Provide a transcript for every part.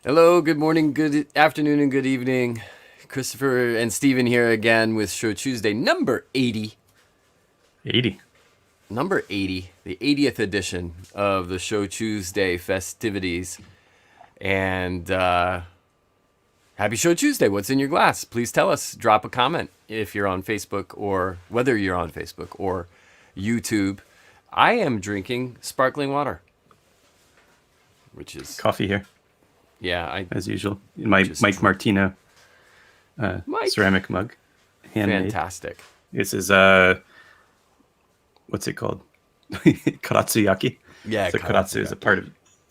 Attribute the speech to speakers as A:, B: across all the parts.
A: Hello, good morning, good afternoon, and good evening. Christopher and Stephen here again with Shochu'sday number 80.
B: 80.
A: Number 80, the 80th edition of the Shochu'sday festivities. And happy Shochu'sday. What's in your glass? Please tell us. Drop a comment if you're on Facebook or whether you're on Facebook or YouTube. I am drinking sparkling water, which is,
B: Coffee here,
A: yeah,
B: as usual. In my
A: just
B: Mike Martino
A: Mike.
B: ceramic mug. Handmade.
A: Fantastic.
B: This is, what's it called? Karatsuyaki.
A: Yeah,
B: So Karatsu is a part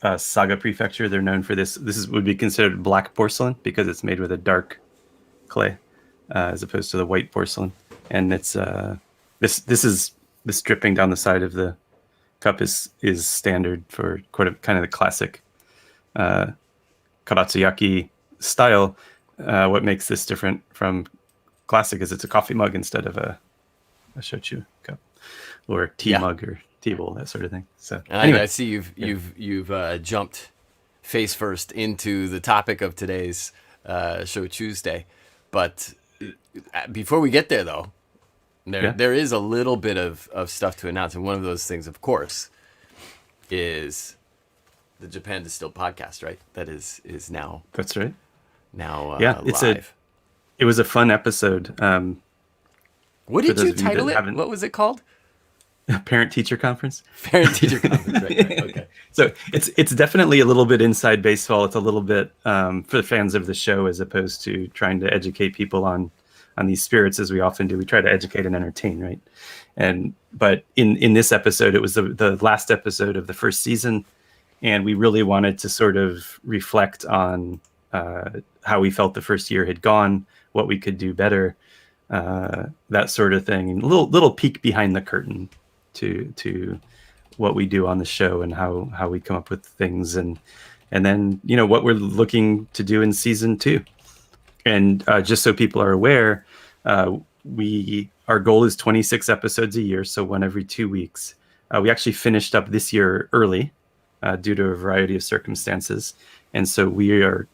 B: of Saga Prefecture. They're known for this. Would be considered black porcelain because it's made with a dark clay as opposed to the white porcelain. And it's this dripping down the side of the cup is standard for kind of the classic Karatsuyaki style. What makes this different from classic is it's a coffee mug instead of a shochu cup or tea mug or tea bowl, that sort of thing. So
A: And
B: anyway,
A: I see you've jumped face first into the topic of today's Shochu'sday. But before we get there, though, there is a little bit of stuff to announce. And one of those things, of course, is the Japan Distilled podcast, right? That is now
B: that's right. It's
A: live.
B: it was a fun episode.
A: What
B: for
A: did
B: those
A: you
B: of you that
A: title it?
B: haven't-
A: What was it called?
B: Parent teacher conference.
A: Parent teacher conference. Right. Okay.
B: So it's definitely a little bit inside baseball. It's a little bit for the fans of the show, as opposed to trying to educate people on these spirits, as we often do. We try to educate and entertain, right? But in this episode, it was the last episode of the first season, and we really wanted to sort of reflect on how we felt the first year had gone, what we could do better, that sort of thing, and a little peek behind the curtain to what we do on the show and how we come up with things, and then what we're looking to do in season 2. And just so people are aware, our goal is 26 episodes a year, so one every 2 weeks. We actually finished up this year early due to a variety of circumstances, and so we are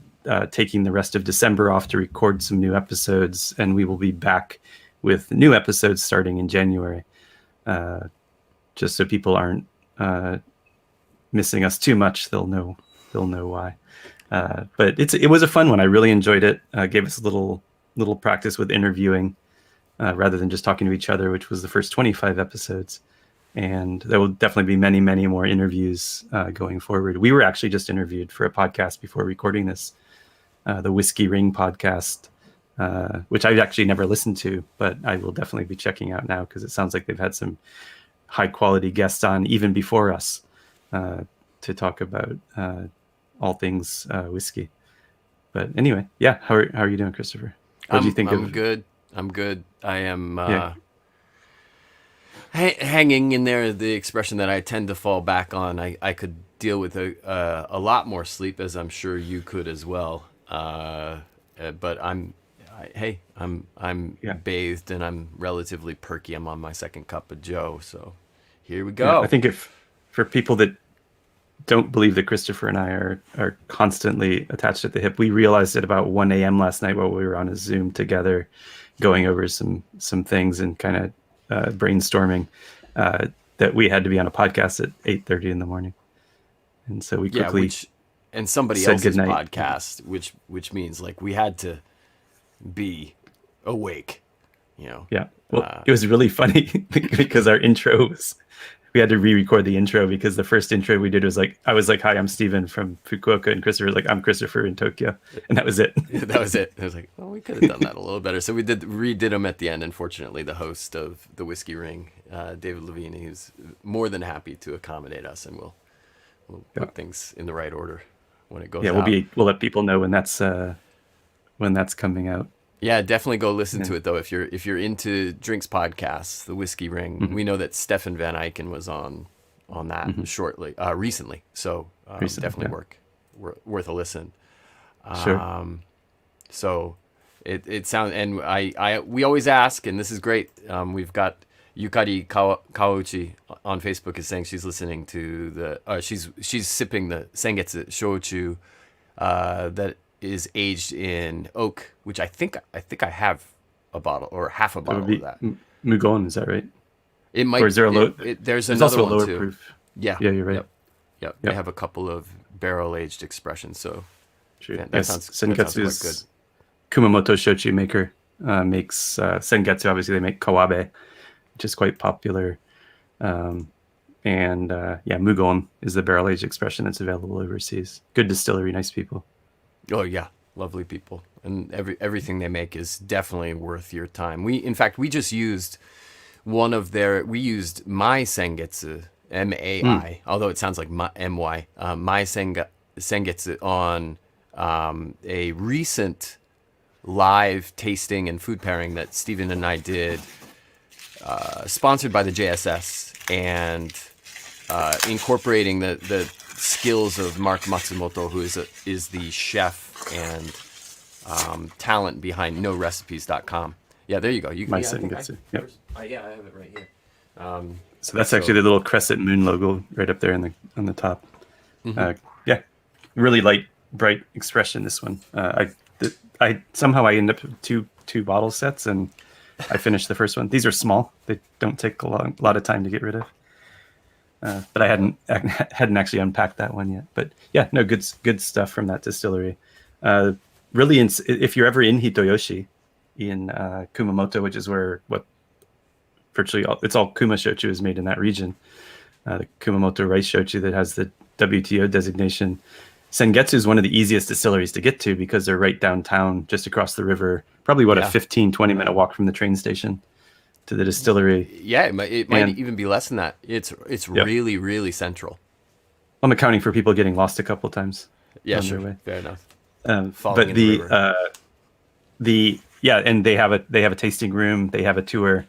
B: taking the rest of December off to record some new episodes, and we will be back with new episodes starting in January. Just so people aren't missing us too much, they'll know why. But it was a fun one. I really enjoyed it. Gave us a little practice with interviewing rather than just talking to each other, which was the first 25 episodes. And there will definitely be many, many more interviews going forward. We were actually just interviewed for a podcast before recording this, the Whiskey Ring podcast, which I've actually never listened to, but I will definitely be checking out now because it sounds like they've had some high quality guests on even before us to talk about all things whiskey. But anyway, how are you doing, Christopher? What do you think
A: I'm good. I'm good. I am hanging in there. The expression that I tend to fall back on. I could deal with a lot more sleep, as I'm sure you could as well. But I'm bathed and I'm relatively perky. I'm on my second cup of Joe, so here we go.
B: Yeah, I think if for people that don't believe that Christopher and I are constantly attached at the hip, we realized at about 1 a.m. last night while we were on a Zoom together, going over some things and kind of brainstorming, that we had to be on a podcast at 8:30 in the morning, and so we quickly
A: and somebody
B: said
A: else's
B: goodnight.
A: podcast, which means like we had to be awake,
B: Yeah. Well, it was really funny because our intro we had to re-record the intro because the first intro we did was I was like, "Hi, I'm Steven from Fukuoka," and Christopher was like, "I'm Christopher in Tokyo," and that was it.
A: That was it. I was like, well, we could have done that a little better. So we redid them at the end. Unfortunately, the host of the Whiskey Ring, David Levine, he's more than happy to accommodate us, and we'll put things in the right order when it goes out.
B: We'll let people know when that's coming out.
A: Yeah, definitely go listen to it though. If you're into drinks podcasts, the Whiskey Ring, we know that Stefan Van Eycken was on that recently. So definitely worth a listen.
B: Sure.
A: So it sounds, and we always ask, and this is great. We've got Yukari Kawauchi on Facebook is saying she's listening to the she's sipping the Sengetsu Shochu that is aged in oak, which I think I have a bottle or half a
B: That would
A: bottle
B: be
A: of that.
B: Mugon, is that right?
A: It might.
B: Or is there a low?
A: There's
B: There's
A: another
B: also a
A: one
B: lower
A: too.
B: proof.
A: Yeah.
B: Yeah, you're right.
A: Yep. Yep. They
B: Yep.
A: have a couple of barrel aged expressions. So
B: True.
A: that
B: Yes,
A: sounds quite good.
B: Sengetsu's Kumamoto Shochu maker makes Sengetsu. Obviously, they make Kawabe, which is quite popular. And Mugon is the barrel aged expression that's available overseas. Good distillery, nice people.
A: Oh yeah, lovely people, and everything they make is definitely worth your time. In fact, we just used we used my Sengetsu, MAI, although it sounds like MY, my Sengetsu on a recent live tasting and food pairing that Stephen and I did, sponsored by the JSS, and incorporating the skills of Mark Matsumoto, who is the chef and talent behind NoRecipes.com. Yeah, there you go. You can.
B: My
A: Yeah,
B: Sengetsu. Yep.
A: yeah, I have it right here.
B: So that's actually the little crescent moon logo right up there on the top. Yeah, really light, bright expression. This one. I somehow I end up with two bottle sets, and I finished the first one. These are small; they don't take a lot of time to get rid of. But I hadn't actually unpacked that one yet. But yeah, no, good stuff from that distillery. Really, if you're ever in Hitoyoshi, in Kumamoto, which is where virtually it's all Kuma Shochu is made in that region. The Kumamoto rice shochu that has the WTO designation. Sengetsu is one of the easiest distilleries to get to because they're right downtown, just across the river. Probably a 15-20 minute walk from the train station to the distillery.
A: Yeah, it might even be less than that. It's really, really central.
B: I'm accounting for people getting lost a couple times.
A: Yeah, sure. Way. Fair enough.
B: But and they have a tasting room. They have a tour.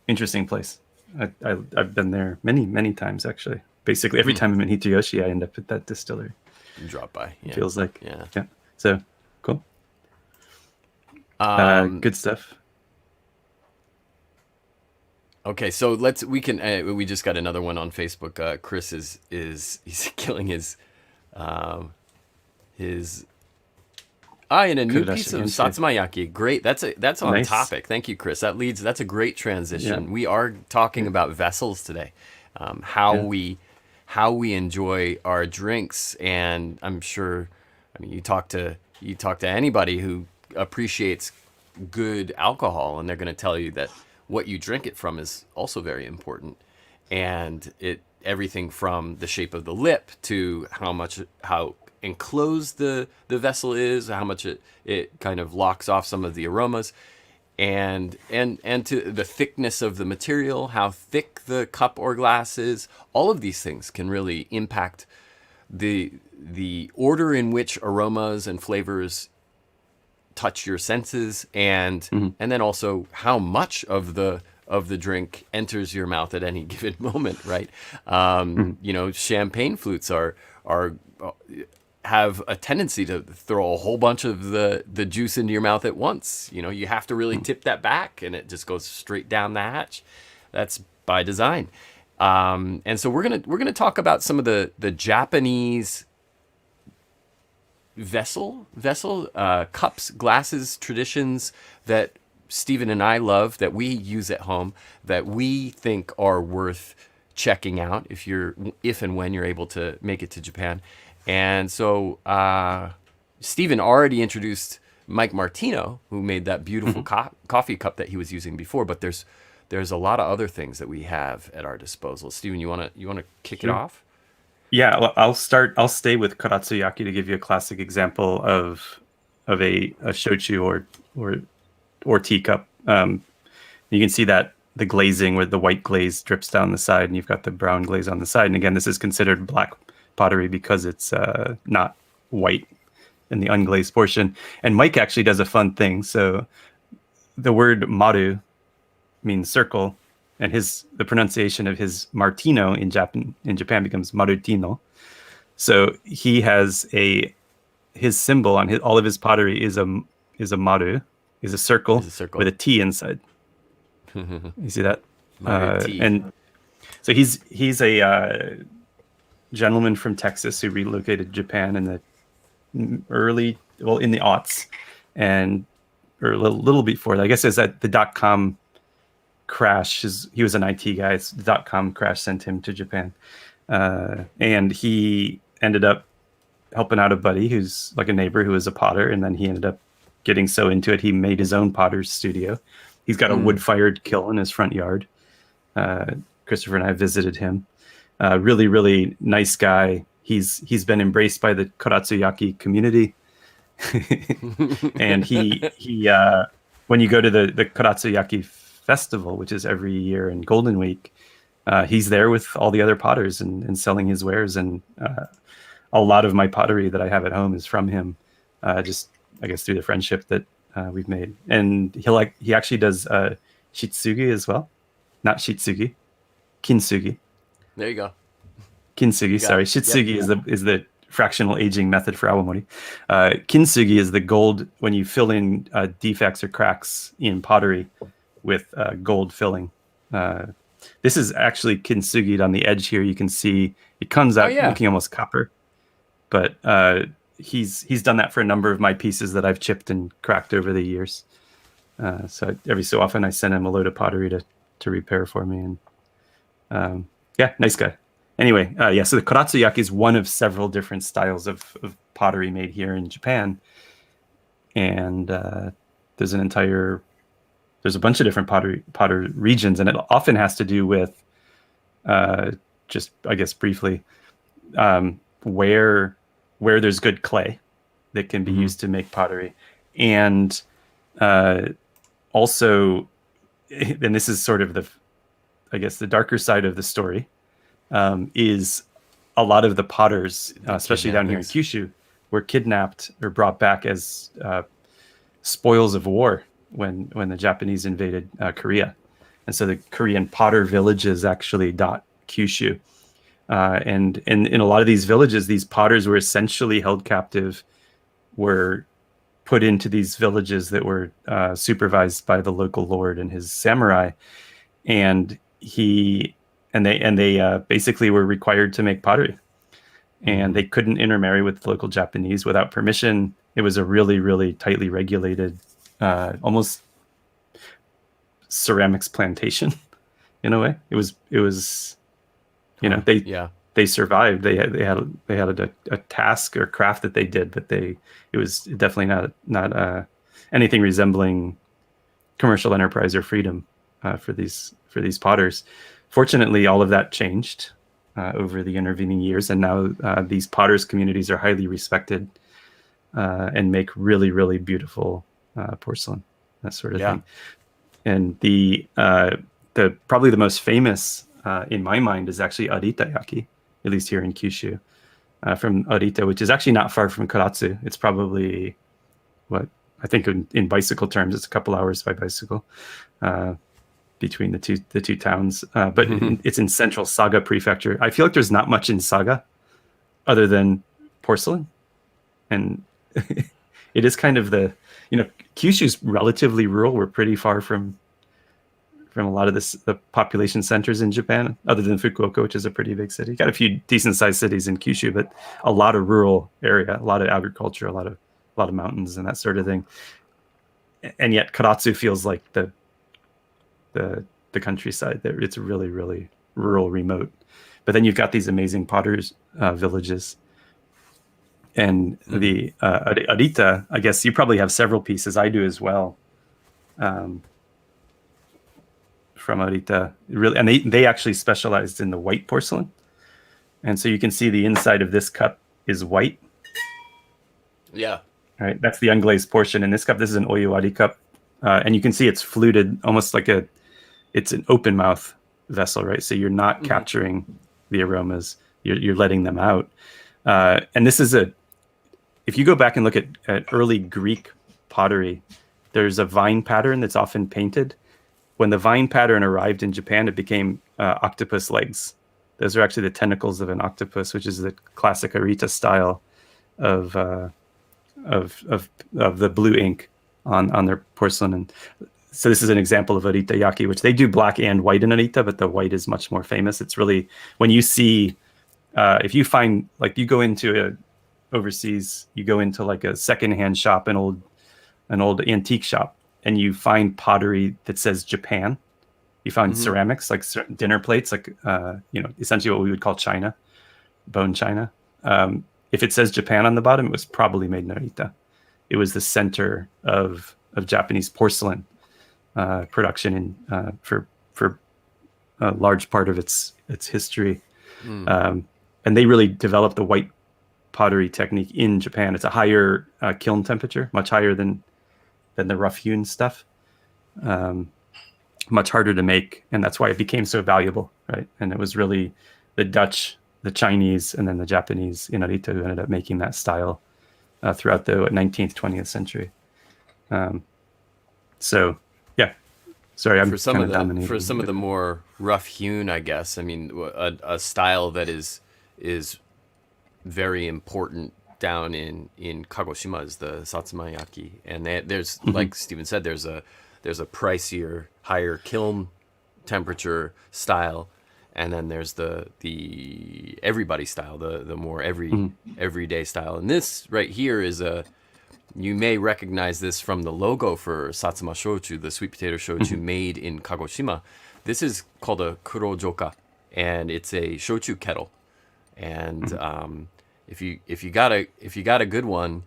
B: Interesting place. I've been there many times actually. Basically every time I'm in Hitoyoshi, I end up at that distillery.
A: You drop by. Yeah.
B: Feels like.
A: Yeah.
B: So cool. Good stuff.
A: Okay, so we just got another one on Facebook. Chris he's killing his and a new piece of Satsumayaki. Great. That's on
B: nice.
A: topic. Thank you, Chris. That's a great transition. Yeah. We are talking about vessels today. How we enjoy our drinks, and I'm sure, you talk to anybody who appreciates good alcohol, and they're going to tell you that what you drink it from is also very important, and everything from the shape of the lip to how enclosed the vessel is, how much it kind of locks off some of the aromas, and to the thickness of the material, how thick the cup or glass is. All of these things can really impact the order in which aromas and flavors touch your senses, and then also how much of the drink enters your mouth at any given moment, right? Champagne flutes have a tendency to throw a whole bunch of the juice into your mouth at once. You have to really tip that back, and it just goes straight down the hatch. That's by design. And so we're gonna talk about some of the Japanese vessel cups, glasses, traditions that Stephen and I love, that we use at home, that we think are worth checking out if and when you're able to make it to Japan. And so Stephen already introduced Mike Martino, who made that beautiful coffee cup that he was using before, but there's a lot of other things that we have at our disposal. Stephen, you want to kick it off?
B: Yeah, well, I'll stay with Karatsuyaki to give you a classic example of a shochu or teacup. You can see that the glazing where the white glaze drips down the side, and you've got the brown glaze on the side. And again, this is considered black pottery because it's not white in the unglazed portion. And Mike actually does a fun thing. So the word maru means circle, and the pronunciation of his Martino in Japan becomes Marutino. So he has his symbol on all of his pottery is a maru, is a circle with a T inside. You see that? And so he's a gentleman from Texas who relocated to Japan in the in the aughts, and or a little before that. I guess is that the .com crash. He was an IT guy. The .com crash sent him to Japan, and he ended up helping out a buddy who's like a neighbor who was a potter, and then he ended up getting so into it he made his own potter's studio. He's got a wood-fired kiln in his front yard. Christopher and I visited him. Really, really nice guy. He's been embraced by the Karatsuyaki community, and he when you go to the Karatsuyaki festival, which is every year in Golden Week, he's there with all the other potters and selling his wares. And a lot of my pottery that I have at home is from him, just I guess through the friendship that we've made. And he actually does shitsugi as well, not shitsugi, kintsugi.
A: There you go.
B: Kintsugi, sorry. Shitsugi is the fractional aging method for awamori. Kintsugi is the gold when you fill in defects or cracks in pottery with gold filling. This is actually kintsugi'd on the edge here. You can see it comes out looking almost copper. But he's done that for a number of my pieces that I've chipped and cracked over the years. So every so often I send him a load of pottery to repair for me. And nice guy. Anyway, so the Koratsuyaki is one of several different styles of pottery made here in Japan. And there's a bunch of different potter regions, and it often has to do with, just I guess briefly, where there's good clay that can be used to make pottery. And also, and this is sort of the darker side of the story, is a lot of the potters, especially down here in Kyushu, were kidnapped or brought back as spoils of war when the Japanese invaded Korea. And so the Korean potter villages actually dot Kyushu. And in a lot of these villages, these potters were essentially held captive, were put into these villages that were supervised by the local lord and his samurai. And they basically were required to make pottery, and they couldn't intermarry with local Japanese without permission. It was a really, really tightly regulated, almost ceramics plantation in a way. It was, they survived. They had a task or craft that they did, but it was definitely not anything resembling commercial enterprise or freedom for these potters. Fortunately, all of that changed over the intervening years, and now these potters communities are highly respected and make really, really beautiful porcelain, that sort of thing. And the probably the most famous in my mind is actually Aritayaki, at least here in Kyushu, from Arita, which is actually not far from Karatsu. It's probably I think in bicycle terms, it's a couple hours by bicycle. Between the two towns, but it's in central Saga Prefecture. I feel like there's not much in Saga other than porcelain, and it is kind of Kyushu's relatively rural. We're pretty far from a lot of the population centers in Japan, other than Fukuoka, which is a pretty big city. Got a few decent sized cities in Kyushu, but a lot of rural area, a lot of agriculture, a lot of mountains and that sort of thing. And yet Karatsu feels like the countryside there. It's really, really rural, remote. But then you've got these amazing potters villages. And the Arita, I guess you probably have several pieces. I do as well. From Arita, really, and they actually specialized in the white porcelain. And so you can see the inside of this cup is white.
A: Yeah.
B: All right, that's the unglazed portion. In this cup, this is an Oyawati Cup. And you can see it's fluted, almost like it's an open mouth vessel, right? So you're not capturing the aromas, you're letting them out. And this is if you go back and look at early Greek pottery, there's a vine pattern that's often painted. When the vine pattern arrived in Japan, it became octopus legs. Those are actually the tentacles of an octopus, which is the classic Arita style of the blue ink on their porcelain. And so this is an example of Aritayaki, which they do black and white in Arita, but the white is much more famous. It's really, when you see if you find, like, you go into overseas, you go into like a secondhand shop, an old antique shop, and you find pottery that says Japan. You find ceramics, like dinner plates, like essentially what we would call china, bone china. If it says Japan on the bottom, it was probably made in Narita. It was the center of Japanese porcelain production for a large part of its history. And they really developed the white pottery technique in Japan. It's a higher kiln temperature, much higher than the rough hewn stuff. Much harder to make, and that's why it became so valuable, right? And it was really the Dutch, the Chinese, and then the Japanese in Narita who ended up making that style throughout the 19th, 20th century. So, yeah. Sorry, I'm kind of dominating.
A: For some of the more rough hewn, I guess. I mean, a style that is very important down in Kagoshima is the Satsumayaki, and there's like Stephen said, there's a pricier, higher kiln temperature style, and then there's the everybody style, the more everyday style. And this right here is you may recognize this from the logo for Satsuma Shochu, the sweet potato shochu made in Kagoshima. This is called a Kurojoka, and it's a shochu kettle. And if you got a good one,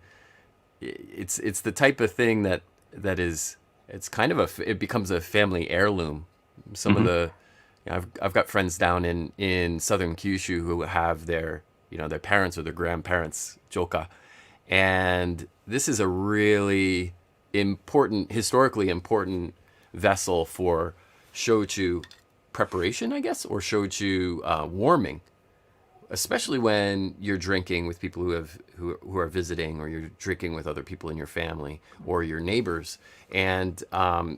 A: it's the type of thing that is, it's kind of it becomes a family heirloom. Some of the, I've got friends down in southern Kyushu who have their parents or their grandparents joka, and this is a really historically important vessel for shochu preparation, I guess, or shochu warming, especially when you're drinking with people who are visiting, or you're drinking with other people in your family or your neighbors. And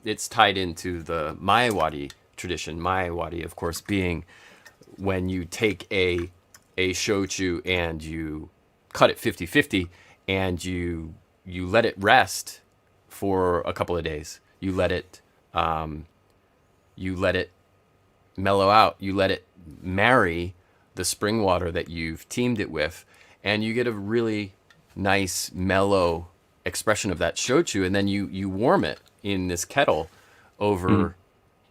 A: it's tied into the Maiwati tradition. Maiwati, of course, being when you take a shochu and you cut it 50-50 and you let it rest for a couple of days. You let it mellow out. You let it marry the spring water that you've teamed it with, and you get a really nice mellow expression of that shochu. And then you warm it in this kettle over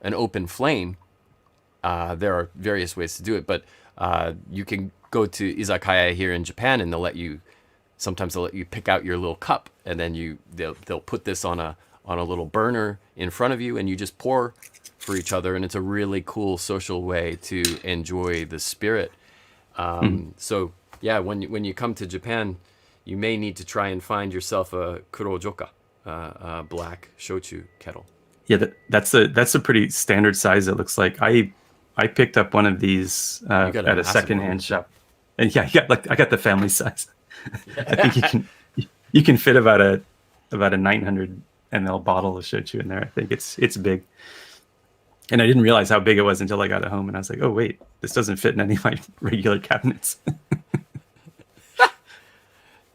A: an open flame. There are various ways to do it, but you can go to izakaya here in Japan, and sometimes they'll let you pick out your little cup, and then they'll put this on a little burner in front of you, and you just pour for each other, and it's a really cool social way to enjoy the spirit. So yeah, when you come to Japan, you may need to try and find yourself a Kurojoka, a black shochu kettle.
B: Yeah, that's a pretty standard size. It looks like I picked up one of these at a secondhand shop, and yeah, I got the family size. I think you can fit about a 900 ml bottle of shochu in there. I think it's big. And I didn't realize how big it was until I got it home, and I was like, "Oh wait, this doesn't fit in any of my regular cabinets."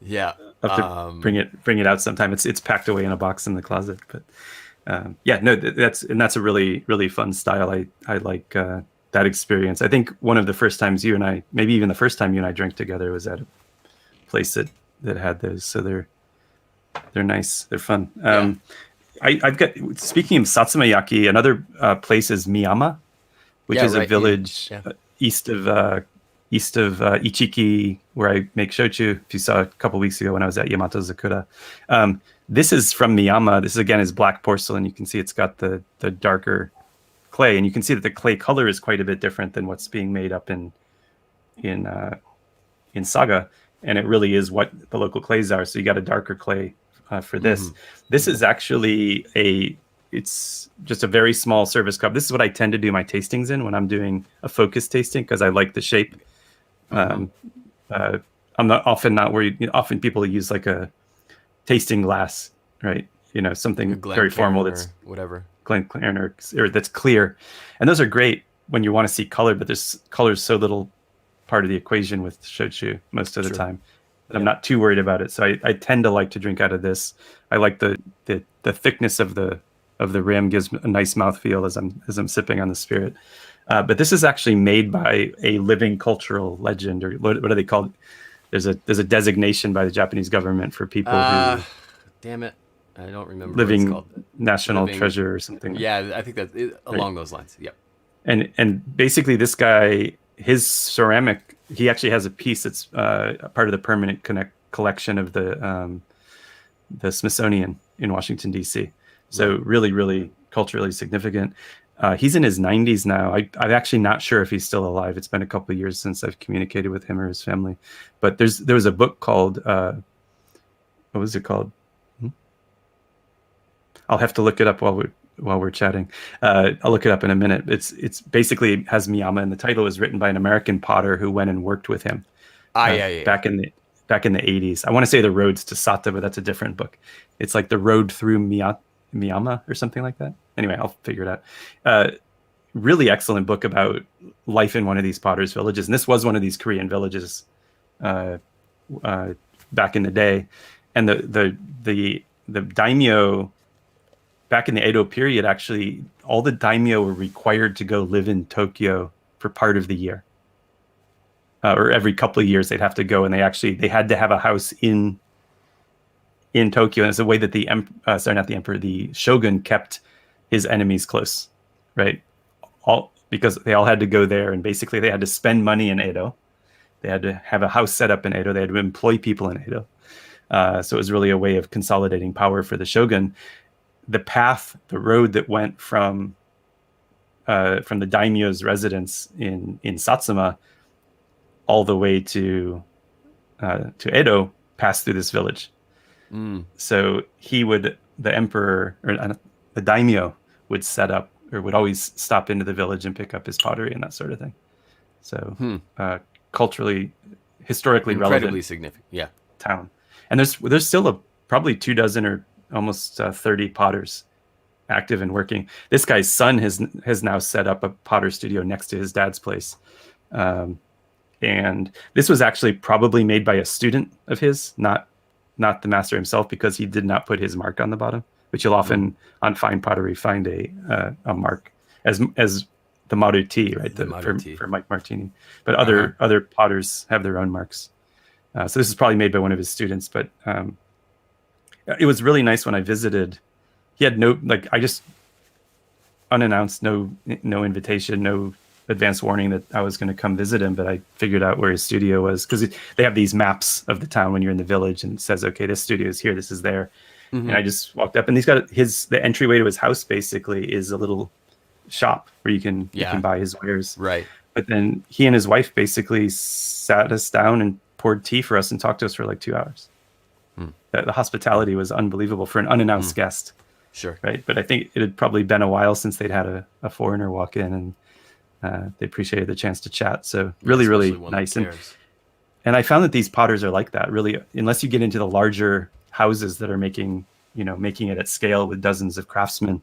A: Yeah,
B: I'll have to bring it out sometime. It's packed away in a box in the closet, but yeah, no, that's a really really fun style. I like that experience. I think one of the first times you and I, maybe even the first time you and I drank together, was at a place that had those. So they're nice. They're fun.
A: Yeah.
B: I've got, speaking of Satsumayaki, another place is Miyama, which is a village east of Ichiki, where I make shochu. If you saw a couple weeks ago when I was at Yamato Zakura. This is from Miyama. This again is black porcelain. You can see it's got the darker clay, and you can see that the clay color is quite a bit different than what's being made up in Saga, and it really is what the local clays are. So you got a darker clay for this. This is actually it's just a very small service cup. This is what I tend to do my tastings in when I'm doing a focus tasting, because I like the shape. I'm often not worried. Often people use like a tasting glass, right? Something very formal that's
A: whatever.
B: Glencairn or that's clear, and those are great when you want to see color. But this color is so little part of the equation with shochu most of the time. I'm not too worried about it, so I tend to like to drink out of this. I like the thickness of the rim, gives a nice mouthfeel as I'm sipping on the spirit. But this is actually made by a living cultural legend, or what are they called? There's a designation by the Japanese government for people who
A: Damn it. I don't remember what it's
B: living
A: called.
B: national
A: Living.
B: treasure or something.
A: Yeah, I think
B: Right.
A: along those lines. Yep.
B: And basically this guy, his ceramic, he actually has a piece that's a part of the permanent collection of the Smithsonian in Washington D.C. So really, really culturally significant. He's in his 90s now. I'm actually not sure if he's still alive. It's been a couple of years since I've communicated with him or his family. But there was a book called what was it called? I'll have to look it up while we're chatting. I'll look it up in a minute. It's basically has Miyama, and the title was written by an American potter who went and worked with him
A: Yeah.
B: back in the 80s. I want to say The Roads to Sata, but that's a different book. It's like The Road Through Miyama or something like that. Anyway, I'll figure it out. Really excellent book about life in one of these potters' villages, and this was one of these Korean villages back in the day. And the daimyo back in the Edo period, actually, all the daimyo were required to go live in Tokyo for part of the year. Or every couple of years they'd have to go, and they had to have a house in Tokyo. And it's a way that the shogun kept his enemies close, right? Because they all had to go there, and basically they had to spend money in Edo. They had to have a house set up in Edo. They had to employ people in Edo. So it was really a way of consolidating power for the shogun. The road that went from the daimyo's residence in Satsuma all the way to Edo passed through this village. So the emperor or the daimyo would set up, or would always stop into the village and pick up his pottery and that sort of thing. So culturally, historically
A: Incredibly
B: relevant,
A: significant. Yeah.
B: town. And there's still probably 24 or almost 30 potters active and working. This guy's son has now set up a potter studio next to his dad's place. And this was actually probably made by a student of his, not the master himself, because he did not put his mark on the bottom, which you'll often on fine pottery find a mark as the Maru T, right? For Mike Martini. But other potters have their own marks. So this is probably made by one of his students, but it was really nice when I visited. He had I just unannounced, no invitation, no advance warning that I was going to come visit him, but I figured out where his studio was, because they have these maps of the town when you're in the village, and it says, okay, this studio is here, this is there. And I just walked up, and he's got the entryway to his house basically is a little shop where you can buy his wares.
A: Right.
B: But then he and his wife basically sat us down and poured tea for us and talked to us for like 2 hours. The hospitality was unbelievable for an unannounced guest.
A: Sure.
B: Right. But I think it had probably been a while since they'd had a foreigner walk in, and they appreciated the chance to chat. So really nice. And I found that these potters are like that, really, unless you get into the larger houses that are making it at scale with dozens of craftsmen.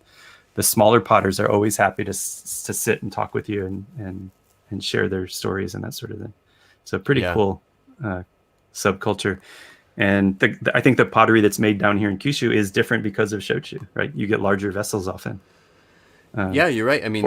B: The smaller potters are always happy to sit and talk with you and share their stories and that sort of thing. So pretty cool subculture. And I think the pottery that's made down here in Kyushu is different because of shochu, right? You get larger vessels often.
A: Yeah, you're right. I mean,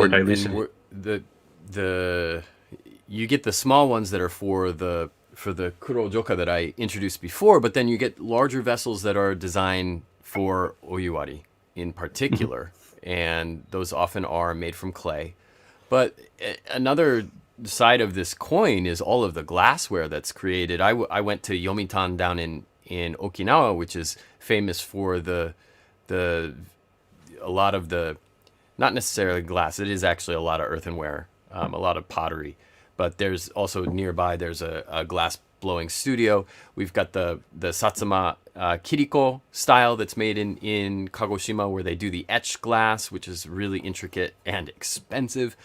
A: you get the small ones that are for the Kurojoka that I introduced before, but then you get larger vessels that are designed for Oyawati in particular, and those often are made from clay. But another side of this coin is all of the glassware that's created. I went to Yomitan down in Okinawa, which is famous for a lot of the, not necessarily glass, it is actually a lot of earthenware, a lot of pottery. But there's also nearby, there's a glass blowing studio. We've got the Satsuma Kiriko style that's made in Kagoshima, where they do the etched glass, which is really intricate and expensive.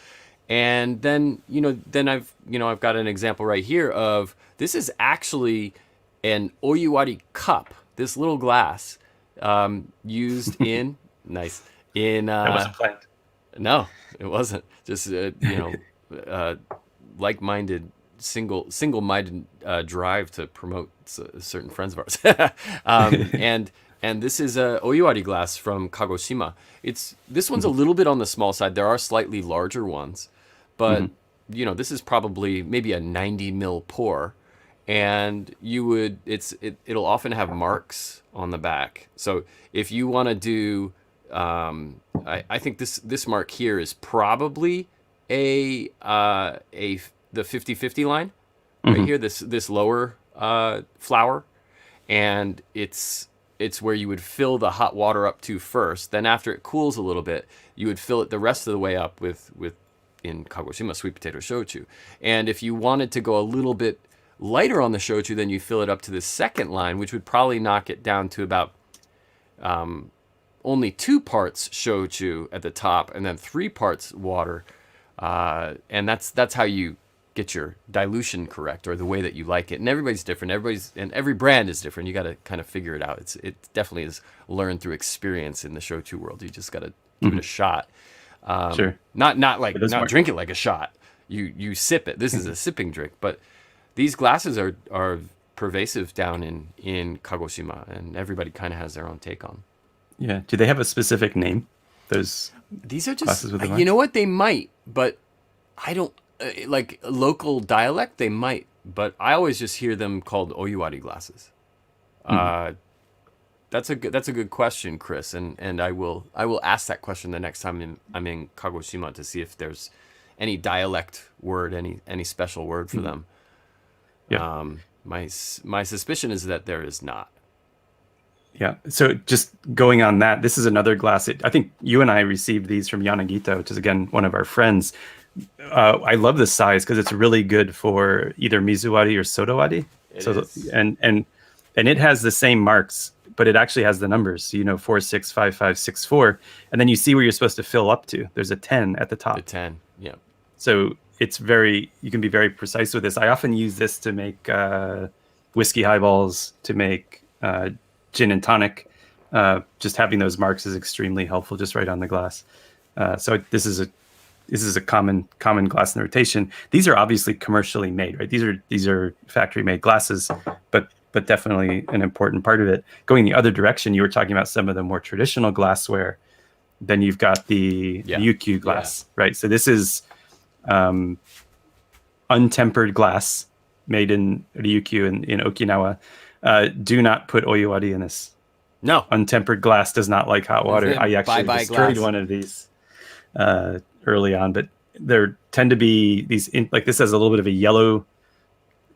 A: And then, I've got an example right here of, this is actually an Oyawati Cup, this little glass used in, nice, in...
B: that wasn't planned.
A: No, it wasn't. Just, like-minded, single-minded drive to promote certain friends of ours. And this is a Oyawati glass from Kagoshima. This one's a little bit on the small side. There are slightly larger ones, but this is probably maybe a 90 mil pour, and it'll often have marks on the back. So if you want to do, I think this mark here is probably the 50/50 line right here. This lower flower, and it's where you would fill the hot water up to first. Then after it cools a little bit, you would fill it the rest of the way up with in Kagoshima sweet potato shochu. And if you wanted to go a little bit lighter on the shochu, then you fill it up to the second line, which would probably knock it down to about only 2 parts shochu at the top and then 3 parts water. And that's how you get your dilution correct, or the way that you like it. And everybody's different. Every brand is different. You got to kind of figure it out. It definitely is learned through experience in the shochu world. You just got to give it a shot.
B: Sure.
A: Not drink it like a shot. You sip it. This is a sipping drink. But these glasses are pervasive down in Kagoshima, and everybody kind of has their own take on.
B: Yeah. Do they have a specific name?
A: These are just,
B: glasses with the
A: you know what, they might, but I don't like local dialect. They might, but I always just hear them called Oyawati glasses. That's a good question, Chris, and I will ask that question the next time I'm in Kagoshima to see if there's any dialect word, any special word for them.
B: Yeah.
A: My suspicion is that there is not.
B: Yeah. So just going on that, this is another glass. I think you and I received these from Yanagita, which is again one of our friends. I love this size because it's really good for either mizuwari or sodawari. And it has the same marks, but it actually has the numbers. 4, 6, 5, 5, 6, 4, and then you see where you're supposed to fill up to. There's a 10 at the top.
A: The 10, yeah.
B: So you can be very precise with this. I often use this to make whiskey highballs, to make gin and tonic. Just having those marks is extremely helpful, just right on the glass. So this is a common glass notation. These are obviously commercially made, right? These are factory made glasses, but definitely an important part of it. Going the other direction, you were talking about some of the more traditional glassware. Then you've got the Ryukyu glass, right? So this is untempered glass made in Ryukyu in Okinawa. Do not put oyawari in this.
A: No.
B: Untempered glass does not like hot water. I actually destroyed one of these early on, but there tend to be these, like this has a little bit of a yellow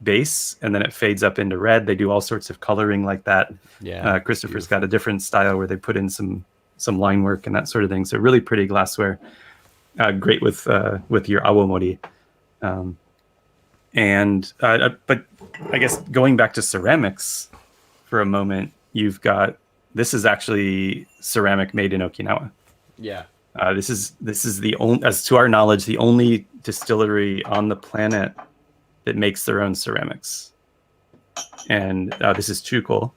B: base, and then it fades up into red. They do all sorts of coloring like that.
A: Yeah.
B: Christopher's got a different style where they put in some line work and that sort of thing. So really pretty glassware. Great with your awamori. But I guess going back to ceramics for a moment, you've got, this is actually ceramic made in Okinawa.
A: Yeah.
B: This is the only, as to our knowledge, the only distillery on the planet that makes their own ceramics. And this is Chuko.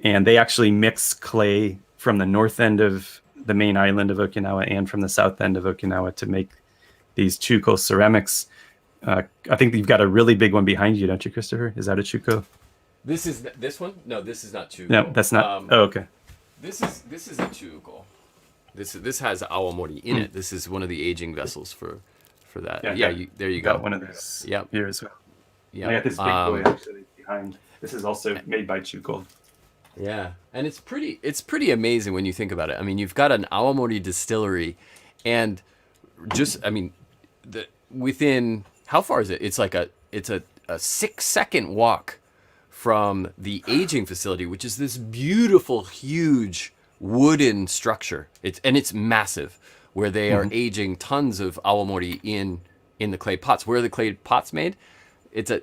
B: And they actually mix clay from the north end of the main island of Okinawa and from the south end of Okinawa to make these Chuko ceramics. I think you've got a really big one behind you, don't you, Christopher? Is that a Chuko?
A: This one? No, this is not Chuko.
B: No, that's not. Okay.
A: This is a Chuko. This has awamori in it. This is one of the aging vessels for that. Yeah, there you go.
B: Got one of those
A: Yep.
B: here as well.
A: Yeah.
B: I got this big boy actually behind. This is also made by Chuko.
A: Yeah, and it's pretty amazing when you think about it. I mean, you've got an awamori distillery, and within, how far is it? It's like a 6-second walk from the aging facility, which is this beautiful, huge wooden structure. It's massive, where they are aging tons of awamori in the clay pots. Where are the clay pots made?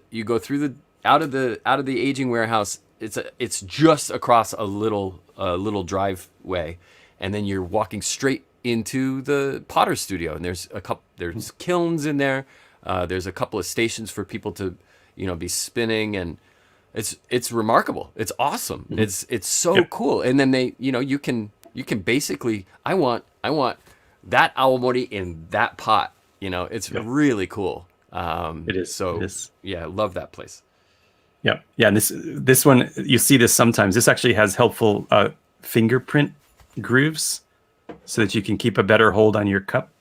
A: You go through out of the aging warehouse. It's just across a little driveway, and then you're walking straight into the potter's studio. And there's kilns in there. There's a couple of stations for people to be spinning, and it's remarkable. It's awesome. It's so cool. And then they you can basically, I want that awamori in that pot. It's really cool.
B: It is.
A: So
B: it is.
A: Yeah, love that place.
B: Yeah. And this one, you see this sometimes. This actually has helpful fingerprint grooves so that you can keep a better hold on your cup.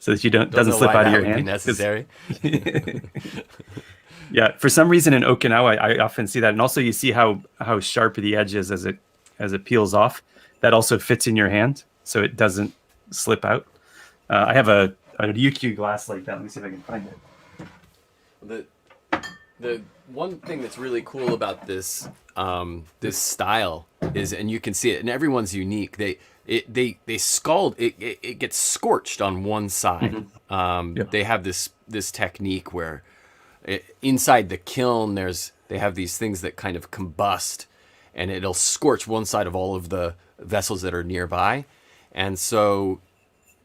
B: so that you
A: Don't
B: doesn't
A: know
B: slip
A: why
B: out of
A: that
B: your
A: would be
B: hand. 'Cause-
A: necessary.
B: Yeah, for some reason in Okinawa, I often see that, and also you see how sharp the edge is as it peels off. That also fits in your hand, so it doesn't slip out. I have a Ryukyu glass like that. Let me see if I can find it.
A: The one thing that's really cool about this this style is, and you can see it, and everyone's unique. They scald it. It gets scorched on one side.
B: Yep.
A: They have this technique where inside the kiln they have these things that kind of combust, and it'll scorch one side of all of the vessels that are nearby, and so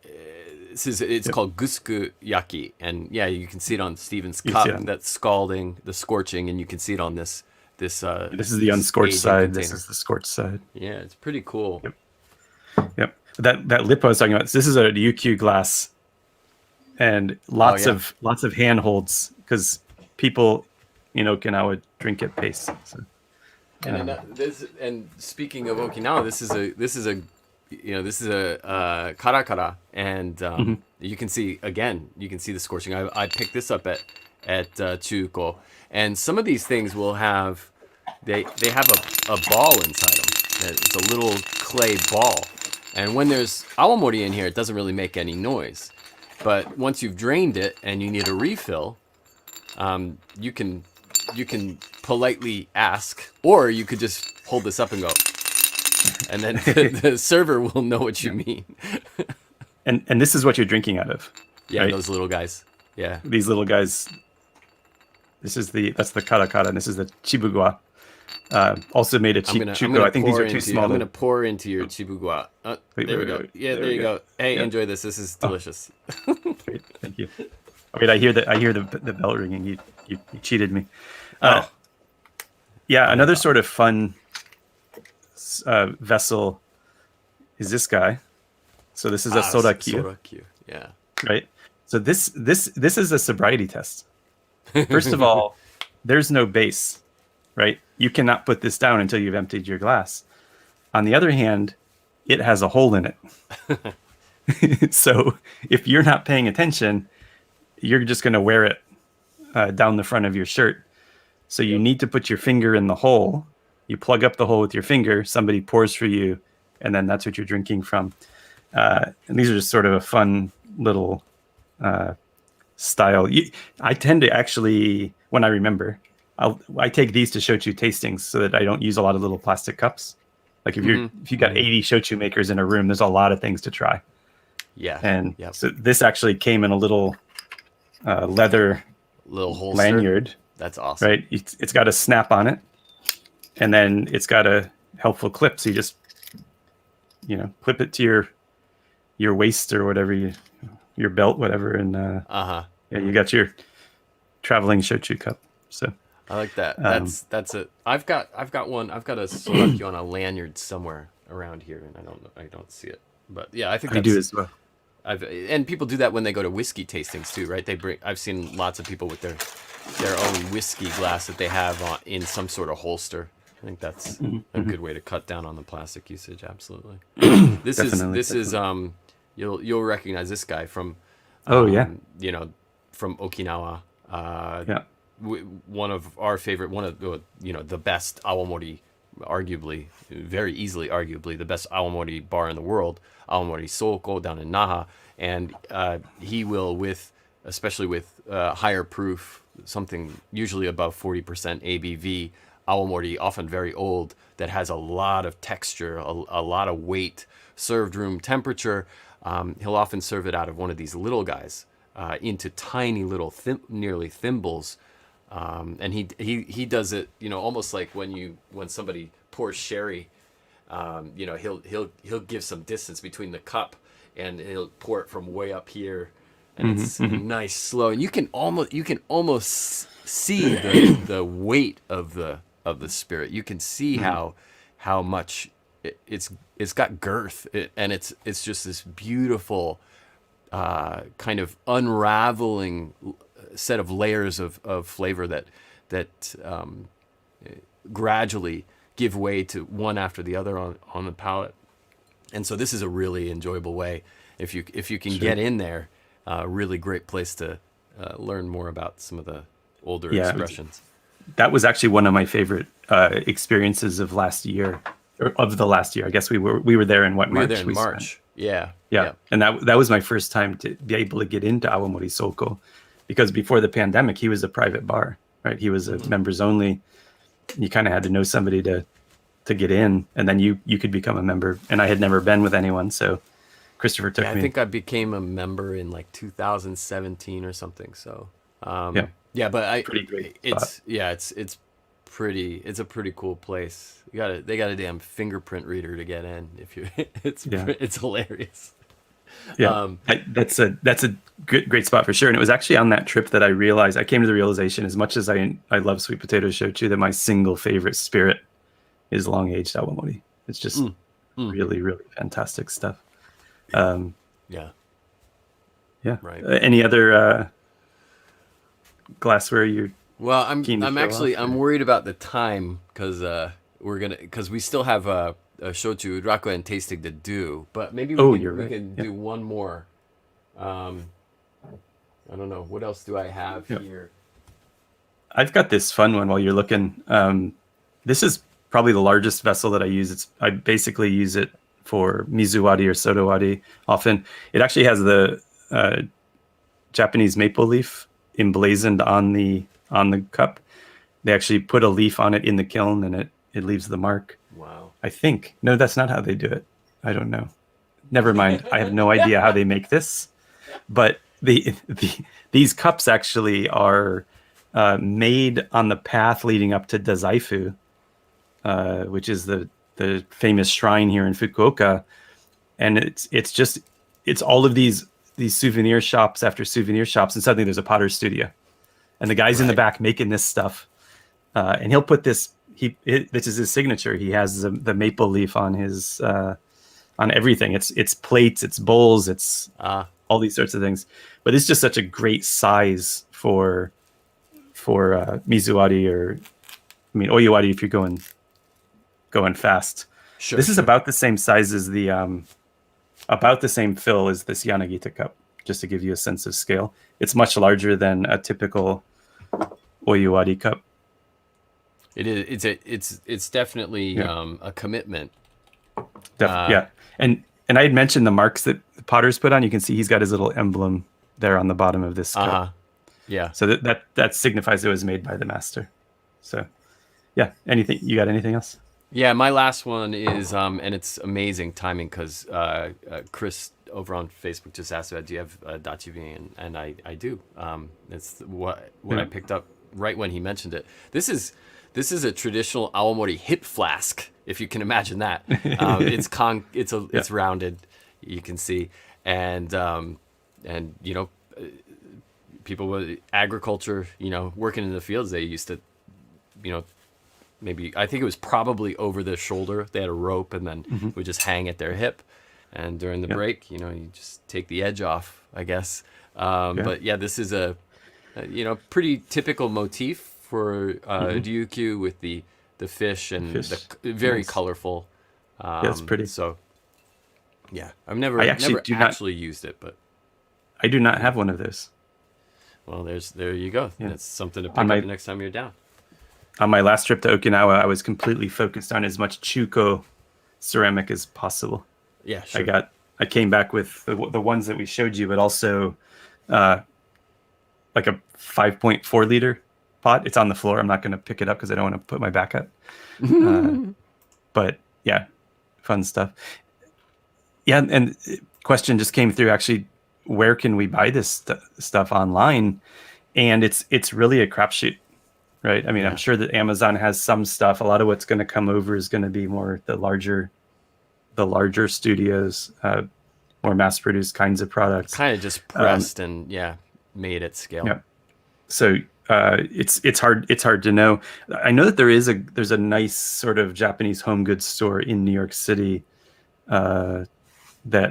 A: it's called Gusukuyaki, and yeah, you can see it on Stephen's cup. That's scalding, the scorching, and you can see it on this. This
B: is the unscorched side. Container. This is the scorched side.
A: Yeah, it's pretty cool.
B: Yep. That lip I was talking about. This is a Ryukyu glass, and lots of handholds because people in Okinawa drink at pace. So,
A: and speaking of Okinawa, this is a Karakala, and you can see the scorching. I picked this up at Chuko, and some of these things will have they have a ball inside them. It's a little clay ball, and when there's awamori in here, it doesn't really make any noise. But once you've drained it and you need a refill, you can politely ask, or you could just hold this up and go, and then the server will know what you mean.
B: and this is what you're drinking out of.
A: Yeah,
B: right?
A: Those little guys. Yeah,
B: these little guys. That's the Karakala, and this is the Chibugwa. Also made a Chuko. I think these are too small.
A: I'm going to pour into your Chibugwa. There we go. Yeah, there you go. Hey, enjoy this. This is delicious.
B: Great, thank you. Wait, I hear the bell ringing. You cheated me. Yeah, another sort of fun vessel is this guy. So this is a sorakyu.
A: Sorakyu, yeah.
B: Right. So this is a sobriety test. First of all, there's no base, right? You cannot put this down until you've emptied your glass. On the other hand, it has a hole in it. So if you're not paying attention, you're just going to wear it down the front of your shirt. So you need to put your finger in the hole. You plug up the hole with your finger. Somebody pours for you, and then that's what you're drinking from. And these are just sort of a fun little style. I tend to actually, when I remember, I take these to shochu tastings so that I don't use a lot of little plastic cups. Like if you got 80 shochu makers in a room, there's a lot of things to try.
A: Yeah.
B: And so this actually came in a little leather
A: holster.
B: Lanyard.
A: That's awesome.
B: Right. It's got a snap on it, and then it's got a helpful clip. So you just clip it to your waist or whatever, your belt, whatever, and you got your traveling shochu cup. So
A: I like that. That's it. I've got one. I've got a sorakyu on a lanyard somewhere around here, and I don't see it. But yeah, I think
B: I do as well.
A: And people do that when they go to whiskey tastings too, right? I've seen lots of people with their own whiskey glass that they have in some sort of holster. I think that's a good way to cut down on the plastic usage. Absolutely. This is you'll recognize this guy from from Okinawa. One of our favorite, the best awamori, very easily arguably the best awamori bar in the world, Awamori Soko down in Naha, and he will especially with higher proof, something usually above 40% ABV, awamori, often very old, that has a lot of texture, a lot of weight, served room temperature. He'll often serve it out of one of these little guys into tiny little nearly thimbles. And he does it, almost like when somebody pours sherry, he'll give some distance between the cup and he'll pour it from way up here, and it's nice, slow, and you can almost see the weight of the spirit. You can see how much it's got girth, and it's just this beautiful kind of unraveling set of layers of flavor that gradually give way to one after the other on the palate. And so this is a really enjoyable way if you can get in there really great place to learn more about some of the older
B: Yeah,
A: expressions.
B: that was actually one of my favorite experiences of last year, or of the last year. I guess we were there in what,
A: We were
B: March
A: there in
B: we spent.
A: March. Yeah.
B: Yeah, and that was my first time to be able to get into Awamori Soko, because before the pandemic, he was a private bar, right? He was a members only. You kind of had to know somebody to get in, and then you could become a member. And I had never been with anyone, so Christopher took
A: Yeah, I
B: me.
A: think I became a member in like 2017 or something. So,
B: Yeah,
A: yeah, but
B: pretty great
A: it's
B: spot.
A: yeah, it's a pretty cool place. They got a damn fingerprint reader to get in. If you,
B: Yeah.
A: it's hilarious.
B: Yeah, that's a great spot for sure. And it was actually on that trip that I realized, I came to the realization, as much as I love sweet potato shochu, that my single favorite spirit is long aged awamori. It's just really, really fantastic stuff.
A: Yeah,
B: Yeah.
A: right.
B: Any other glassware you're
A: Well,
B: keen to
A: I'm
B: show
A: actually
B: off,
A: I'm
B: or?
A: worried about the time because we still have a shochu rakuen tasting to do, but maybe
B: Oh, you're
A: we
B: right.
A: can
B: Yeah.
A: do one more. Um, I don't know what else do I have
B: Yeah.
A: here.
B: I've got this fun one while you're looking. This is probably the largest vessel that I use. I basically use it for mizuwari or sodawari often. It actually has the Japanese maple leaf emblazoned on the cup. They actually put a leaf on it in the kiln, and it leaves the mark.
A: Wow.
B: I think. No, that's not how they do it. I don't know. Never mind. I have no idea how they make this. But these cups actually are made on the path leading up to Dazaifu, which is the famous shrine here in Fukuoka. And it's all of these souvenir shops after souvenir shops, and suddenly there's a potter's studio, and the guy's in the
A: Right.
B: back making this stuff, and he'll put this. This is his signature. He has the maple leaf on his on everything. It's plates, it's bowls, it's all these sorts of things. But it's just such a great size for mizuwari, or I mean oiwari if you're going fast.
A: Sure.
B: This is
A: Sure.
B: about the same size as the about the same fill as this Yanagita cup, just to give you a sense of scale. It's much larger than a typical Oyawati cup.
A: It is. It's definitely a commitment.
B: Yeah, and I had mentioned the marks that the Potter's put on. You can see he's got his little emblem there on the bottom of this cup.
A: Yeah.
B: So that signifies it was made by the master. So, yeah. Anything you got? Anything else?
A: Yeah, my last one is, and it's amazing timing because Chris over on Facebook just asked about, do you have dachibi? And I do. It's what I picked up right when he mentioned it. This is a traditional Awamori hip flask, if you can imagine that. It's rounded, you can see, and you know, people with agriculture, you know, working in the fields, they used to, you know, maybe I think it was probably over the shoulder. They had a rope, and then would just hang at their hip. And during the break, you know, you just take the edge off, I guess. But yeah, this is a you know, pretty typical motif for ryukyu with the fish and the very colorful.
B: Yeah, it's pretty.
A: So yeah, I've never actually used it, but
B: I do not have one of those.
A: well, there you go.
B: Yeah.
A: That's something to pick up next time you're down.
B: On my last trip to Okinawa, I was completely focused on as much chuko ceramic as possible.
A: Yeah, sure.
B: I came back with the ones that we showed you, but also like a 5.4 liter pot. It's on the floor. I'm not going to pick it up because I don't want to put my back up. But yeah, fun stuff. Yeah, and question just came through. Actually, where can we buy this stuff online? And it's really a crapshoot. Right. I mean, I'm sure that Amazon has some stuff. A lot of what's going to come over is going to be more the larger studios, more mass-produced kinds of products.
A: Kind of just pressed and made at scale.
B: Yeah. So it's hard to know. I know that there's a nice sort of Japanese home goods store in New York City that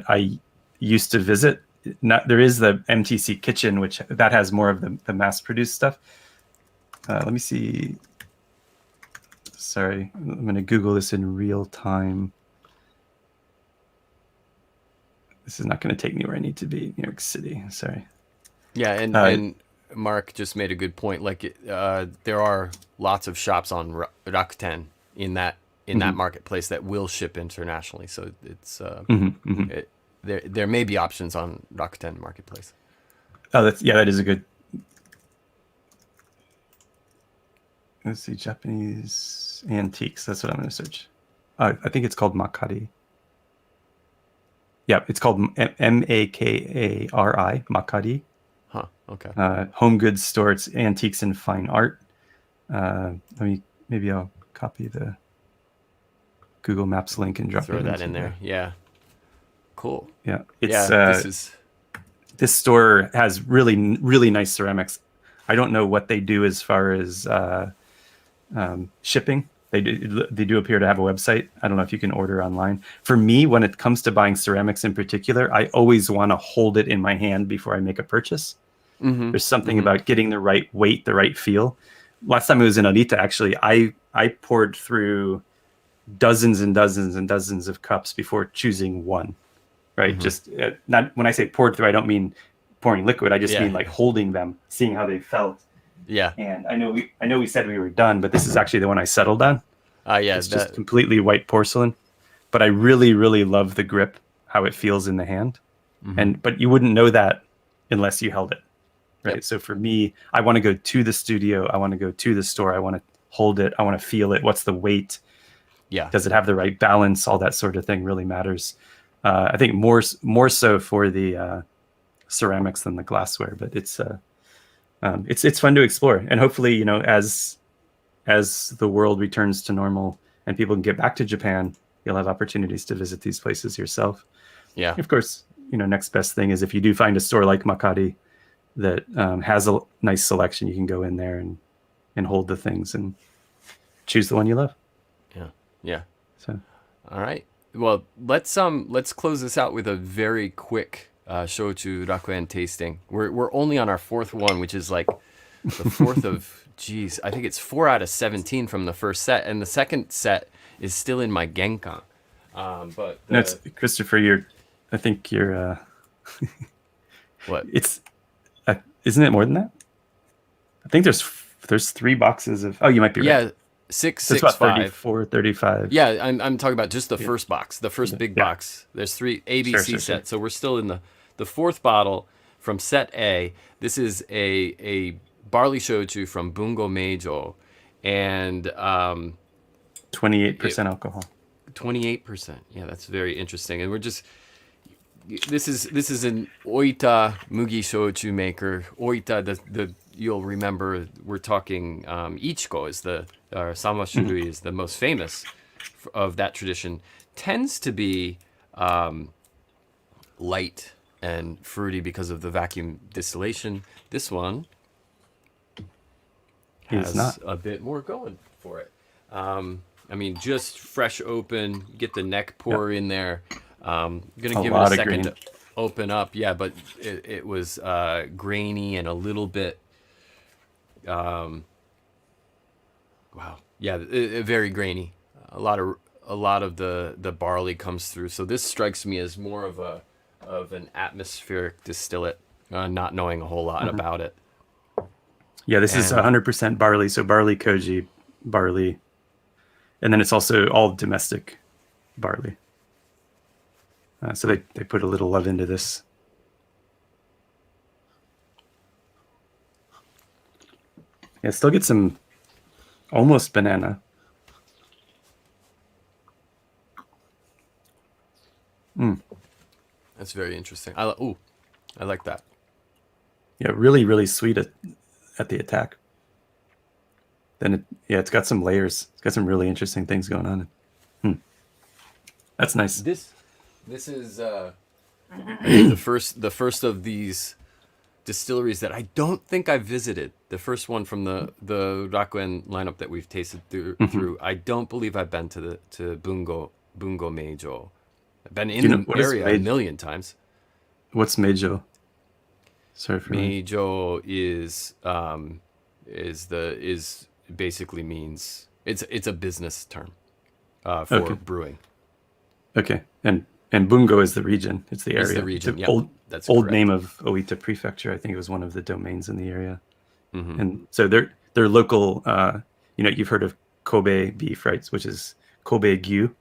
B: I used to visit. There is the MTC Kitchen, which that has more of the mass-produced stuff. Let me see. Sorry, I'm going to Google this in real time. This is not going to take me where I need to be. New York City. Sorry.
A: Yeah, and Mark just made a good point. Like, there are lots of shops on Rakuten in that marketplace that will ship internationally. So it's there may be options on Rakuten Marketplace.
B: Oh, that is a good. Let's see, Japanese antiques. That's what I'm going to search. I think it's called Makari. Yeah, it's called Makari, Makari.
A: Huh. Okay.
B: Home goods store. It's antiques and fine art. Maybe I'll copy the Google Maps link and
A: Throw that in there. Yeah. Cool.
B: Yeah. This store has really, really nice ceramics. I don't know what they do as far as shipping. They do appear to have a website. I don't know if you can order online. For me, when it comes to buying ceramics in particular, I always want to hold it in my hand before I make a purchase. There's something about getting the right weight, the right feel. Last time I was in Arita, actually, I poured through dozens and dozens and dozens of cups before choosing one. Right? Just not when I say poured through, I don't mean pouring liquid. I just mean like holding them, seeing how they felt.
A: Yeah.
B: And I know we said we were done, but this is actually the one I settled on.
A: Yeah.
B: It's just completely white porcelain, but I really, really love the grip, how it feels in the hand. But you wouldn't know that unless you held it. Right. Yep. So for me, I want to go to the studio. I want to go to the store. I want to hold it. I want to feel it. What's the weight?
A: Yeah.
B: Does it have the right balance? All that sort of thing really matters. I think more so for the ceramics than the glassware, but it's fun to explore, and hopefully, as the world returns to normal and people can get back to Japan, you'll have opportunities to visit these places yourself.
A: Yeah.
B: Of course, next best thing is if you do find a store like Makari that has a nice selection, you can go in there and hold the things and choose the one you love.
A: Yeah. Yeah.
B: So,
A: all right. Well, let's close this out with a very quick shochu rakuen tasting. We're only on our fourth one, which is like the fourth of I think it's 4 out of 17 from the first set, and the second set is still in my genkan. But
B: it's Christopher. I think you're.
A: What?
B: It's isn't it more than that? I think there's 3 boxes of. Oh, you might be right.
A: Yeah. 6,
B: It's about
A: 5.
B: 34, 35.
A: Yeah, I'm talking about just the first box, the first big box. There's 3 ABC sets, so we're still in the fourth bottle from set A. This is a barley shochu from Bungo Meijo, and
B: 28% alcohol.
A: 28%. Yeah, that's very interesting. And this is an Oita Mugi shochu maker. Oita, you'll remember we're talking Ichiko is Sama Shurui is the most famous of that tradition. Tends to be light and fruity because of the vacuum distillation. This one has a bit more going for it. Just fresh open, get the neck pour in there. Gonna give it a second to open up. Yeah, but it was grainy and a little bit. Wow. Yeah, very grainy. A lot of the barley comes through. So this strikes me as more of an atmospheric distillate, not knowing a whole lot about it.
B: Yeah, this is 100% barley. So barley koji, barley, and then it's also all domestic barley. So they put a little love into this. Yeah, still get some almost banana.
A: That's very interesting. I like that.
B: Yeah, really, really sweet at the attack. Then it's got some layers. It's got some really interesting things going on. That's nice.
A: This is I think the first of these distilleries that I don't think I visited. The first one from the Rakuen lineup that we've tasted through. I don't believe I've been to Bungo Meijo. I've been in the area a million times.
B: What's Meijo? Sorry for
A: Meijo is basically means it's a business term for brewing.
B: Okay, and And Bungo is the region. It's the area.
A: Is the region.
B: It's
A: Yeah,
B: an
A: that's
B: old
A: correct.
B: name of Oita Prefecture. I think it was one of the domains in the area.
A: Mm-hmm.
B: And so they're local. You've heard of Kobe beef, right? Which is Kobe Gyu,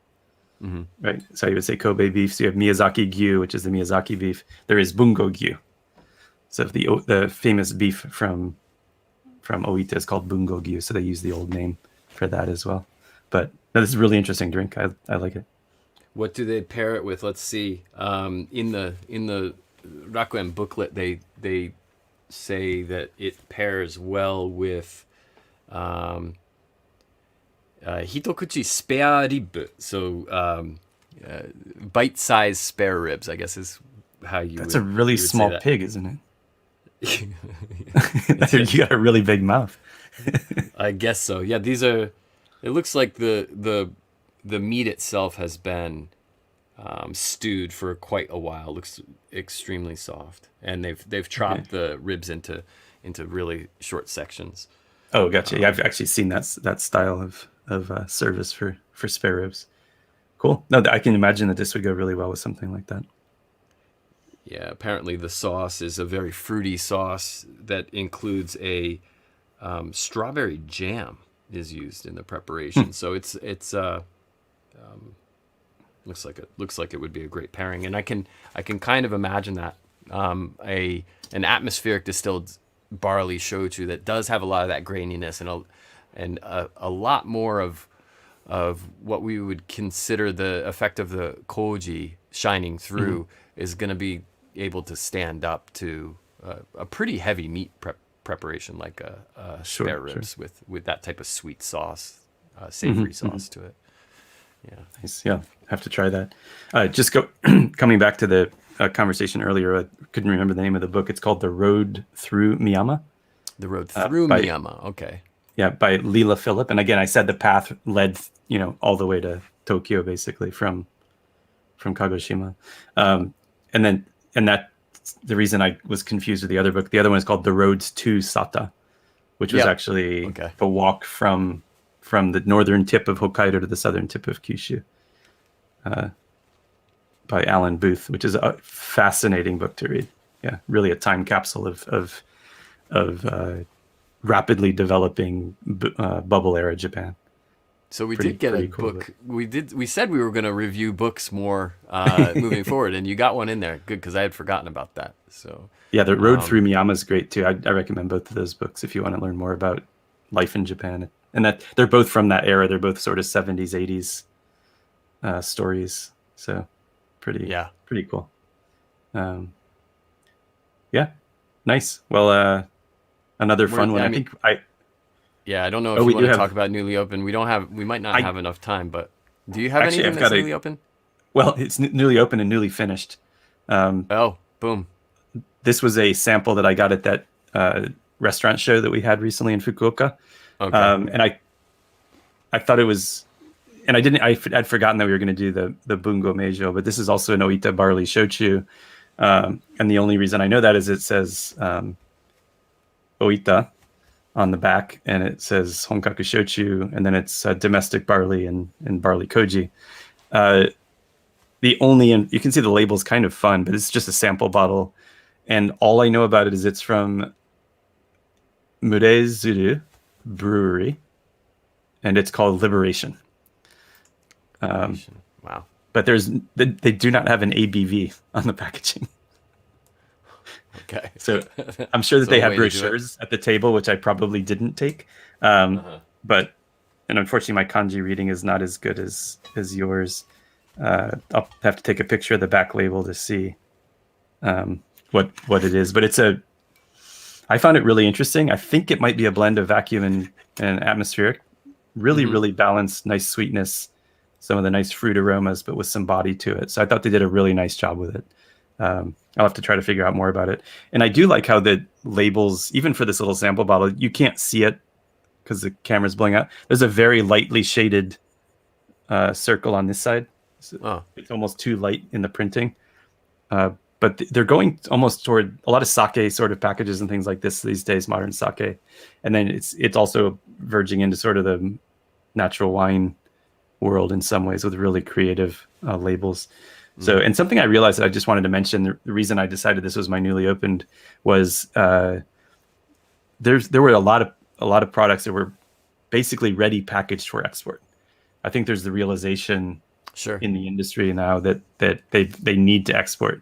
A: Mm-hmm.
B: right? So you would say Kobe beef. So you have Miyazaki Gyu, which is the Miyazaki beef. There is Bungo Gyu. So the famous beef from Oita is called Bungo Gyu. So they use the old name for that as well. But no, this is a really interesting drink. I like it.
A: What do they pair it with? Let's see. In the Rakuen booklet, they say that it pairs well with hitokuchi spare rib. So bite-sized spare ribs, I guess is how you.
B: That's a really small pig, isn't it? You got a really big mouth.
A: I guess so. Yeah, these are. It looks like the meat itself has been stewed for quite a while. It looks extremely soft, and they've chopped the ribs into really short sections.
B: Oh, gotcha. Yeah, I've actually seen that style of service for spare ribs. Cool. No, I can imagine that this would go really well with something like that.
A: Yeah, apparently the sauce is a very fruity sauce that includes a strawberry jam is used in the preparation. So it's looks like it would be a great pairing, and I can kind of imagine that an atmospheric distilled barley shochu that does have a lot of that graininess and a lot more of what we would consider the effect of the koji shining through is going to be able to stand up to a pretty heavy meat preparation like spare ribs with that type of sweet sauce, savory sauce to it. Yeah,
B: nice. Yeah, have to try that. Coming back to the conversation earlier. I couldn't remember the name of the book. It's called The Road Through Miyama.
A: The Road Through Miyama. Okay.
B: Yeah, by Leela Phillip. And again, I said the path led, all the way to Tokyo, basically from Kagoshima. And that the reason I was confused with the other book. The other one is called The Roads to Sata, which was actually a walk from the northern tip of Hokkaido to the southern tip of Kyushu, by Alan Booth, which is a fascinating book to read. Yeah, really a time capsule of rapidly developing bubble era Japan.
A: So we did get a cool book. We said we were going to review books more moving forward, and you got one in there. Good, because I had forgotten about that. So
B: yeah, The Road Through Miyama is great too. I recommend both of those books if you want to learn more about life in Japan. And that they're both from that era. They're both sort of 70s, 80s stories. So pretty cool. Yeah, nice. Well, another fun one. I
A: don't know if you want to talk about newly open. We might not have enough time, but do you have anything that's newly open?
B: Well, it's newly open and newly finished.
A: Boom.
B: This was a sample that I got at that restaurant show that we had recently in Fukuoka. Okay. And I thought it was, and I'd forgotten that we were going to do the Bungo Meijo, but this is also an Oita barley shochu. And the only reason I know that is it says Oita on the back, and it says Honkaku Shochu, and then it's domestic barley and barley koji. You can see the label's kind of fun, but it's just a sample bottle. And all I know about it is it's from Murezuru Brewery, and it's called Liberation.
A: Wow.
B: But they do not have an ABV on the packaging.
A: Okay.
B: So I'm sure that they have brochures at the table, which I probably didn't take. But unfortunately, my kanji reading is not as good as yours. I'll have to take a picture of the back label to see what it is. But I found it really interesting. I think it might be a blend of vacuum and atmospheric. Really, really balanced, nice sweetness, some of the nice fruit aromas, but with some body to it. So I thought they did a really nice job with it. I'll have to try to figure out more about it. And I do like how the labels, even for this little sample bottle, you can't see it because the camera's blowing out. There's a very lightly shaded circle on this side. So it's almost too light in the printing. But they're going almost toward a lot of sake sort of packages and things like this these days, modern sake. And then it's also verging into sort of the natural wine world in some ways with really creative labels. So, and something I realized that I just wanted to mention, the reason I decided this was my newly opened was there were a lot of products that were basically ready packaged for export. I think there's the realization
A: Sure.
B: in the industry now that they need to export.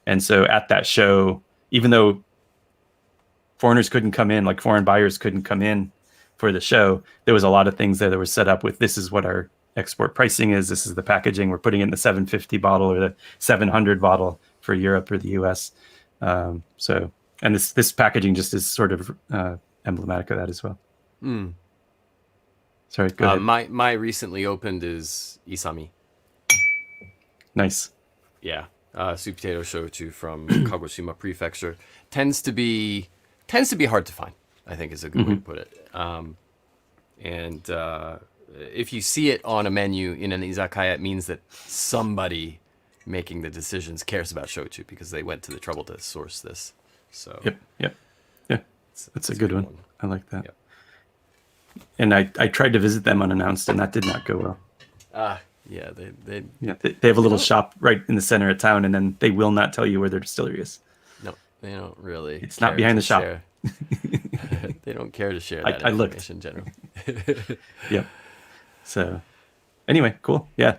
B: And so at that show, even though foreigners couldn't come in, like foreign buyers couldn't come in for the show, there was a lot of things that were set up with, this is what our export pricing is, this is the packaging, we're putting it in the 750 bottle or the 700 bottle for Europe or the US. So, and this packaging just is sort of emblematic of that as well. Sorry, go ahead.
A: My recently opened is Isami.
B: Nice.
A: Yeah. Sweet potato shochu from Kagoshima Prefecture tends to be hard to find, I think is a good way to put it. And if you see it on a menu in an izakaya, it means that somebody making the decisions cares about shochu because they went to the trouble to source this. So
B: Yep. Yeah, that's a good one. I like that.
A: Yep.
B: And I tried to visit them unannounced, and that did not go well.
A: Yeah, they
B: have a little shop right in the center of town, and then they will not tell you where their distillery is.
A: No, they don't really.
B: It's not behind the shop.
A: They don't care to share that information generally.
B: Yep. So, anyway, cool. Yeah,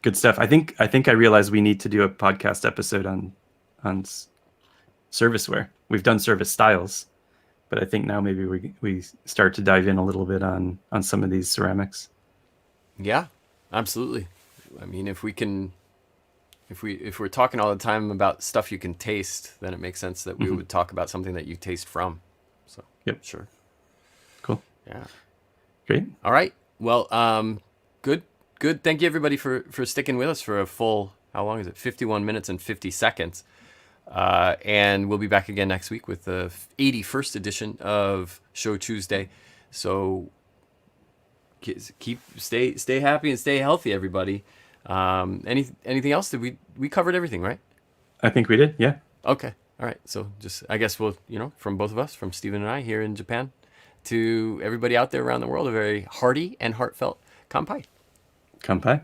B: good stuff. I think I realized we need to do a podcast episode on serviceware. We've done service styles, but I think now maybe we start to dive in a little bit on some of these ceramics.
A: Yeah, absolutely. I mean, if we're talking all the time about stuff you can taste, then it makes sense that we would talk about something that you taste from. So,
B: yep,
A: sure.
B: Cool.
A: Yeah.
B: Great.
A: All right. Well, good. Thank you everybody for sticking with us for a full, how long is it? 51 minutes and 50 seconds. And we'll be back again next week with the 81st edition of Shochu'sday. So stay happy and stay healthy, everybody. Anything else? Did we covered everything, right?
B: I think we did. Yeah.
A: Okay. All right. So just, I guess we'll, from both of us, from Stephen and I here in Japan, to everybody out there around the world, a very hearty and heartfelt kanpai.
B: Kanpai.